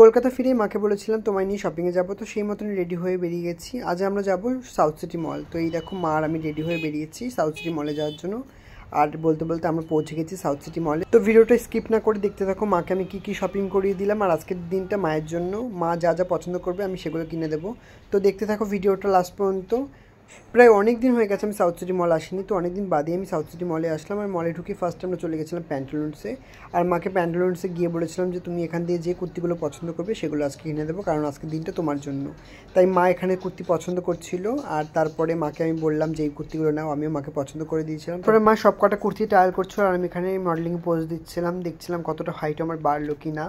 কলকাতা ফিরেই মাকে বলেছিলাম তোমায় নিয়ে শপিংয়ে যাবো, তো সেই মতনই রেডি হয়ে বেরিয়ে গেছি। আজ আমরা যাব সাউথ সিটি মল। তো এই দেখো মা আর আমি রেডি হয়ে বেরিয়েছি সাউথ সিটি মলে যাওয়ার জন্য। আর বলতে বলতে আমরা পৌঁছে গেছি সাউথ সিটি মলে। তো ভিডিওটা স্কিপ না করে দেখতে থাকো, মাকে আমি কী কী শপিং করিয়ে দিলাম আর আজকের দিনটা মায়ের জন্য। মা যা যা পছন্দ করবে আমি সেগুলো কিনে দেবো। তো দেখতে থাকো ভিডিওটা লাস্ট পর্যন্ত। প্রায় অনেক দিন হয়ে গেছে আমি সাউথ সিটি মল আসিনি, তো অনেক দিন বাদে আমি সাউথ সিটি মলে আসলাম। আর মলে ঢুকে ফার্স্ট আমরা চলে গেছিলাম প্যান্টালুন্সে। আর মাকে প্যান্টালুন্সে গিয়ে বলেছিলাম যে তুমি এখান দিয়ে যে কুর্তিগুলো পছন্দ করবে সেগুলো আজকে কিনে দেবো, কারণ আজকের দিনটা তোমার জন্য। তাই মা এখানে কুর্তি পছন্দ করছিল, আর তারপরে মাকে আমি বললাম যে এই কুর্তিগুলো নাও, আমিও মাকে পছন্দ করে দিয়েছিলাম। তারপরে মা সব কটা কুর্তি ট্রায়াল করছিল আর আমি এখানে মডেলিং পোজ দিচ্ছিলাম, দেখছিলাম কতটা হাইট আমার বাড়লো কি না।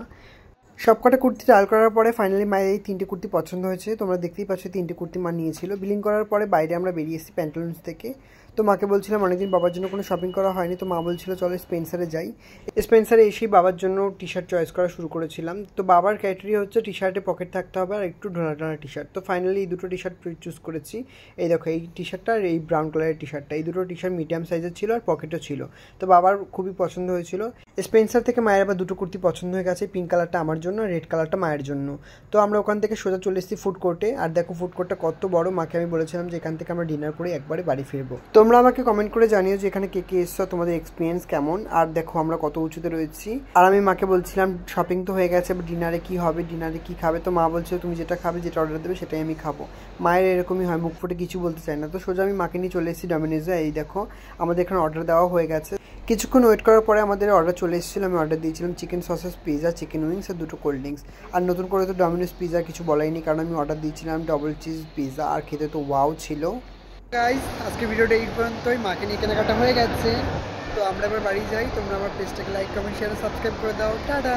সব কটা কুর্তি ট্রায়াল করার পরে ফাইনালি মায়ের এই তিনটে কুর্তি পছন্দ হয়েছে। তোমরা দেখতেই পাচ্ছ তিনটে কুর্তি মা নিয়েছিল। বিলিং করার পরে বাইরে আমরা বেরিয়ে এসেছি প্যান্টালুন্স থেকে। তো মাকে বলছিলাম অনেকদিন বাবার জন্য কোনো শপিং করা হয়নি, তো মা বলছিল চলো স্পেন্সারে যাই। স্পেন্সারে এসেই বাবার জন্য টি শার্ট চয়েস করা শুরু করেছিলাম। তো বাবার ক্রাইটেরিয়া হচ্ছে টি শার্টে পকেট থাকতে হবে আর একটু ঢোলা ঢোলা টি শার্ট। তো ফাইনালি এই দুটো টি শার্ট চুজ করেছি। এই দেখো এই টি শার্টটা আর এই ব্রাউন কালারের টি শার্টটা, এই দুটো টি শার্ট মিডিয়াম সাইজের ছিল আর পকেটও ছিল। তো বাবার খুবই পছন্দ হয়েছিল। স্পেন্সার থেকে মায়ের আবার দুটো কুর্তি পছন্দ হয়ে গেছে, পিঙ্ক কালারটা আমার জন্য আর রেড কালারটা মায়ের জন্য। তো আমরা ওখান থেকে সোজা চলে এসেছি ফুড কোর্টে। আর দেখো ফুড কোর্টটা কত বড়, মাকে আমি বলেছিলাম যে এখান থেকে আমরা ডিনার করে একবারে বাড়ি ফিরবো। তোমরা আমাকে কমেন্ট করে জানিও যে এখানে কে কে এসছো, তোমাদের এক্সপিরিয়েন্স কেমন। আর দেখো আমরা কত উঁচুতে রয়েছি। আর আমি মাকে বলছিলাম শপিং তো হয়ে গেছে, ডিনারে কি হবে, ডিনারে কি খাবে। তো মা বলছে তুমি যেটা খাবে, যেটা অর্ডার দেবে সেটাই আমি খাবো। মায়ের এরকমই হয়, মুখ ফুটে কিছু বলতে চায় না। তো সোজা আমি মাকে নিয়ে চলে এসেছি ডমিনোজে। এই দেখো আমাদের এখানে অর্ডার দেওয়া হয়ে গেছে। কিছুক্ষণ ওয়েট করার পরে আমাদের অর্ডার চলে এসেছিলো। আমি অর্ডার দিয়েছিলাম chicken sausage pizza, chicken wings আর দুটো কোল্ড ড্রিঙ্কস। আর নতুন করে তো ডমিনোজ পিজা কিছু বলাইনি, কারণ আমি অর্ডার দিয়েছিলাম ডবল চিজ পিজা, আর খেতে তো ওয়াও ছিল। গাইস আজকে ভিডিওটা এই পর্যন্তই। মাকে নিয়ে কেনাকাটা হয়ে গেছে, তো আমরা এবার বাড়ি যাই। তোমরা আমার পেজটাকে লাইক কমেন্ট শেয়ার সাবস্ক্রাইব করে দাও। টাটা।